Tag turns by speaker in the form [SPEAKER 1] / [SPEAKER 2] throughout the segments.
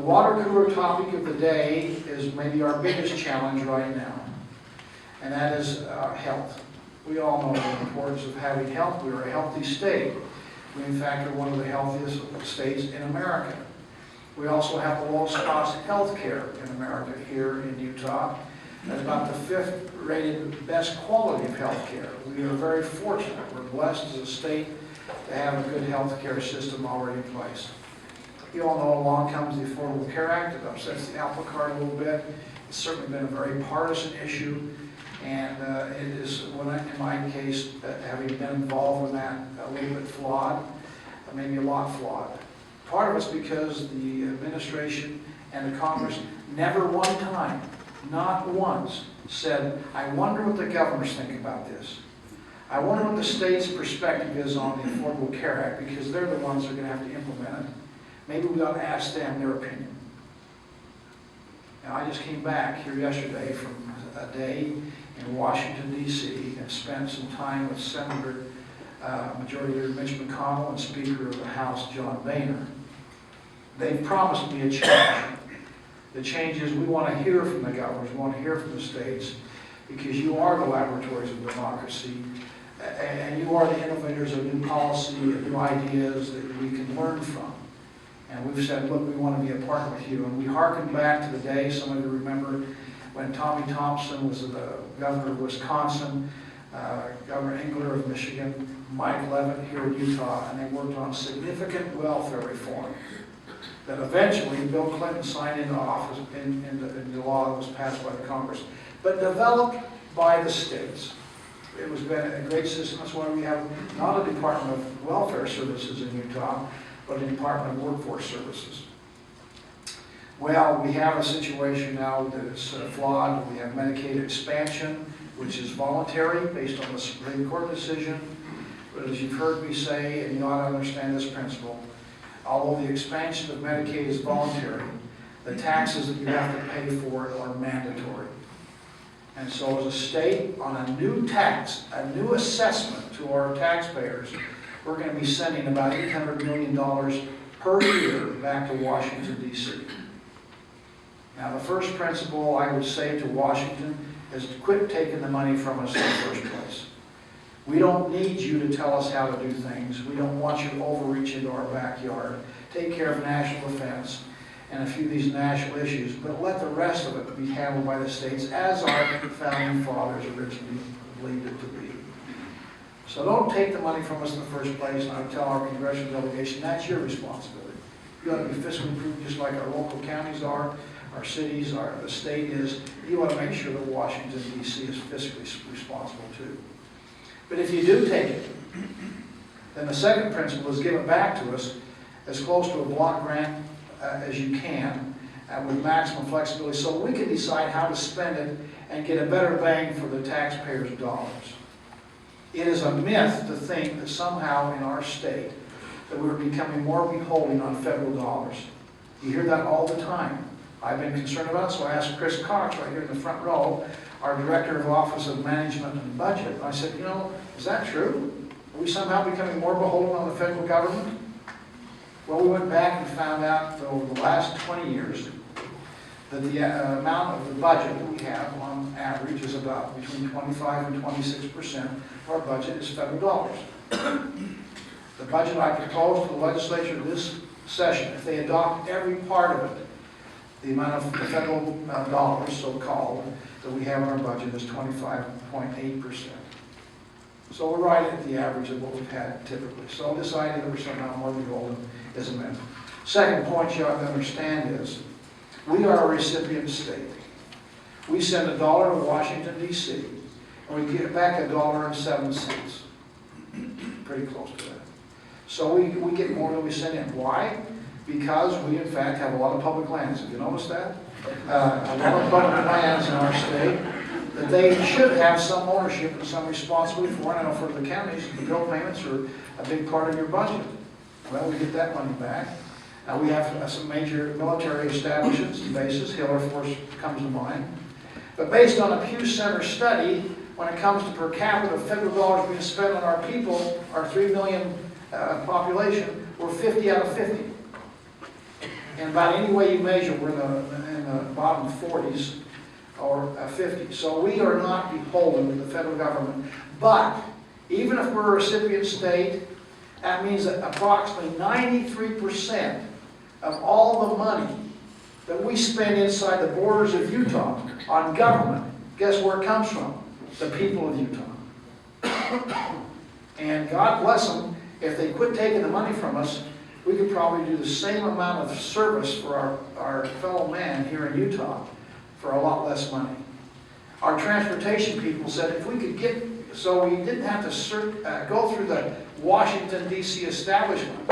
[SPEAKER 1] water cooler topic of the day is maybe our biggest challenge right now, and that is health. We all know the importance of having health. We're a healthy state. We, in fact, are one of the healthiest states in America. We also have the lowest cost health care in America here in Utah. That's about the 5th rated best quality of health care. We are very fortunate. We're blessed as a state to have a good health care system already in place. You all know along comes the Affordable Care Act. It upsets the apple cart a little bit. It's certainly been a very partisan issue, and it is, in my case, having been involved in that, a little bit flawed, maybe a lot flawed. Part of it's because the administration and the Congress never one time, not once, said, I wonder what the governors think about this. I wonder what the state's perspective is on the Affordable Care Act, because they're the ones that are going to have to implement it. Maybe we ought to ask them their opinion. Now, I just came back here yesterday from a day in Washington, D.C., and spent some time with Senator Majority Leader Mitch McConnell and Speaker of the House, John Boehner. They've promised me a change. The change is we want to hear from the governors, we want to hear from the states, because you are the laboratories of democracy, and you are the innovators of new policy and new ideas that we can learn from. And we've said, look, we want to be a partner with you. And we hearken back to the day, some of you remember, when Tommy Thompson was the governor of Wisconsin, Governor Engler of Michigan, Mike Leavitt here in Utah, and they worked on significant welfare reform that eventually Bill Clinton signed into office in the law that was passed by the Congress, but developed by the states. It was been a great system. That's why we have not a Department of Welfare Services in Utah, but a Department of Workforce Services. Well, we have a situation now that is flawed. We have Medicaid expansion, which is voluntary based on the Supreme Court decision. But as you've heard me say, and you ought to understand this principle, although the expansion of Medicaid is voluntary, the taxes that you have to pay for it are mandatory. And so as a state, on a new tax, a new assessment to our taxpayers, we're going to be sending about $800 million per year back to Washington, D.C. Now, the first principle I would say to Washington is to quit taking the money from us in the first place. We don't need you to tell us how to do things. We don't want you to overreach into our backyard. Take care of national defense and a few of these national issues, but let the rest of it be handled by the states as our founding fathers originally believed it to be. So don't take the money from us in the first place, and I would tell our congressional delegation, that's your responsibility. You ought to be fiscally prudent just like our local counties are, our cities are, the state is. You ought to make sure that Washington, D.C. is fiscally responsible too. But if you do take it, then the second principle is give it back to us as close to a block grant as you can, with maximum flexibility, so we can decide how to spend it and get a better bang for the taxpayers' dollars. It is a myth to think that somehow in our state that we're becoming more beholden on federal dollars. You hear that all the time. I've been concerned about it, so I asked Chris Cox right here in the front row, our Director of Office of Management and Budget. And I said, you know, is that true? Are we somehow becoming more beholden on the federal government? Well, we went back and found out that over the last 20 years that the amount of the budget that we have on average is about between 25 and 26% of our budget is federal dollars. The budget I proposed to the legislature this session, if they adopt every part of it, the amount of federal dollars, so-called, that we have in our budget is 25.8%. So we're right at the average of what we've had typically. So this idea that we're somehow more beholden is a myth. Second point you ought to understand is, we are a recipient state. We send $1 to Washington, D.C., and we get back $1.07. Pretty close to that. So we get more than we send in. Why? Because we, in fact, have a lot of public lands. Have you noticed that? A lot of public lands in our state that they should have some ownership and some responsibility for. And I know for the counties, the bill payments are a big part of your budget. Well, we get that money back. We have some major military establishments and bases. Hill Air Force comes to mind. But based on a Pew Center study, when it comes to per capita federal dollars being spent on our people, our 3 million population, we're 50 out of 50. And about any way you measure, we're in the bottom 40s or 50s. So we are not beholden to the federal government. But even if we're a recipient state, that means that approximately 93% of all the money that we spend inside the borders of Utah on government, guess where it comes from? The people of Utah. And God bless them, if they quit taking the money from us, we could probably do the same amount of service for our fellow man here in Utah for a lot less money. Our transportation people said if we could get, so we didn't have to go through the Washington, D.C. establishment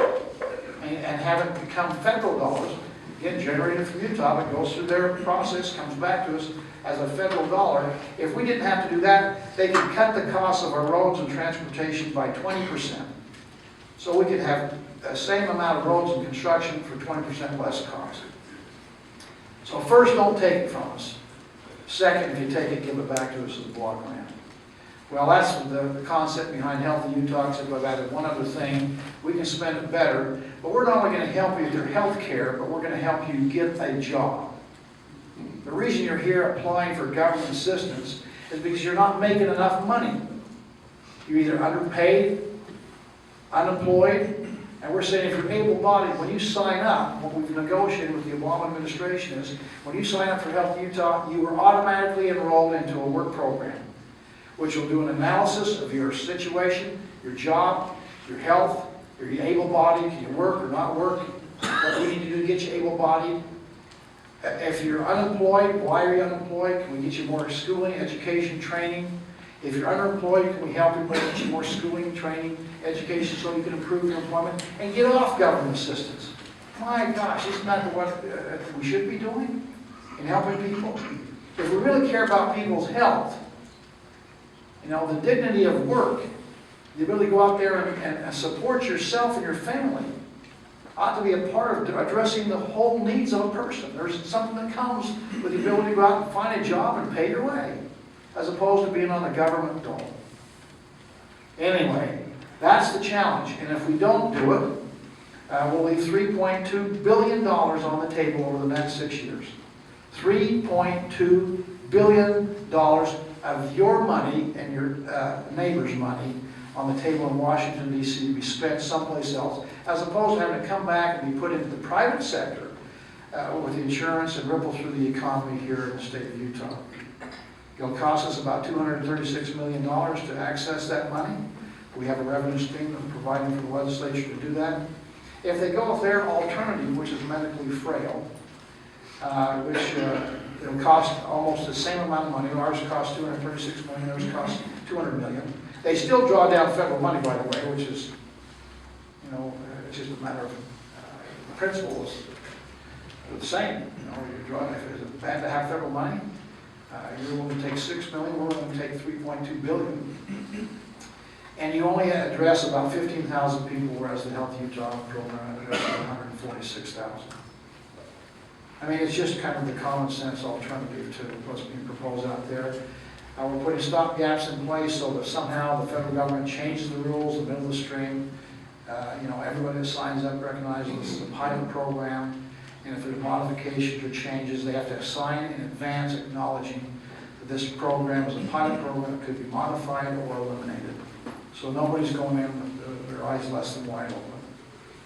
[SPEAKER 1] and have it become federal dollars, again, generated from Utah, that goes through their process, comes back to us as a federal dollar. If we didn't have to do that, they could cut the cost of our roads and transportation by 20%. So we could have the same amount of roads and construction for 20% less cost. So first, don't take it from us. Second, if you take it, give it back to us as block grant. Well, that's the concept behind Healthy Utah, except I've added one other thing. We can spend it better, but we're not only going to help you with your health care, but we're going to help you get a job. The reason you're here applying for government assistance is because you're not making enough money. You're either underpaid, unemployed, and we're saying if you're able-bodied, when you sign up, what we've negotiated with the Obama administration is, when you sign up for Healthy Utah, you are automatically enrolled into a work program, which will do an analysis of your situation, your job, your health, are you able-bodied, can you work or not work, what we need to do to get you able-bodied. If you're unemployed, why are you unemployed? Can we get you more schooling, education, training? If you're underemployed, can we help you get you more schooling, training, education so you can improve your employment and get off government assistance? My gosh, isn't that what we should be doing in helping people? If we really care about people's health, you know, the dignity of work, the ability to go out there and support yourself and your family ought to be a part of addressing the whole needs of a person. There's something that comes with the ability to go out and find a job and pay your way, as opposed to being on the government dole. Anyway, that's the challenge. And if we don't do it, we'll leave $3.2 billion on the table over the next 6 years. $3.2 billion of your money and your neighbor's money on the table in Washington, D.C. to be spent someplace else, as opposed to having to come back and be put into the private sector with the insurance and ripple through the economy here in the state of Utah. It'll cost us about $236 million to access that money. We have a revenue stream that's providing for the legislature to do that. If they go with their alternative, which is medically frail, which it'll cost almost the same amount of money. Ours costs $236 million, theirs costs $200 million. They still draw down federal money, by the way, which is, you know, it's just a matter of principle. It's the same. You know, you draw, if it's bad to have federal money, you're willing to take $6 million, we're willing to take $3.2 billion. And you only address about 15,000 people, whereas the Healthy Utah program addresses 146,000. I mean, it's just kind of the common sense alternative to what's being proposed out there. We're putting stop gaps in place so that somehow the federal government changes the rules in the middle of the stream. You know, everybody that signs up recognizes this is a pilot program, and if there are modifications or changes, they have to sign in advance acknowledging that this program is a pilot program that could be modified or eliminated. So nobody's going in with their eyes less than wide open.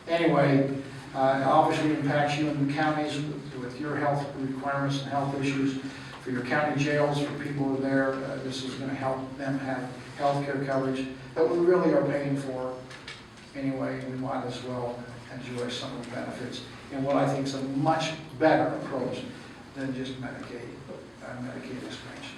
[SPEAKER 1] Anyway, it obviously impacts you in the counties with your health requirements and health issues. For your county jails, for people who are there, this is going to help them have health care coverage that we really are paying for anyway. We might as well enjoy some of the benefits in what I think is a much better approach than just Medicaid expansion.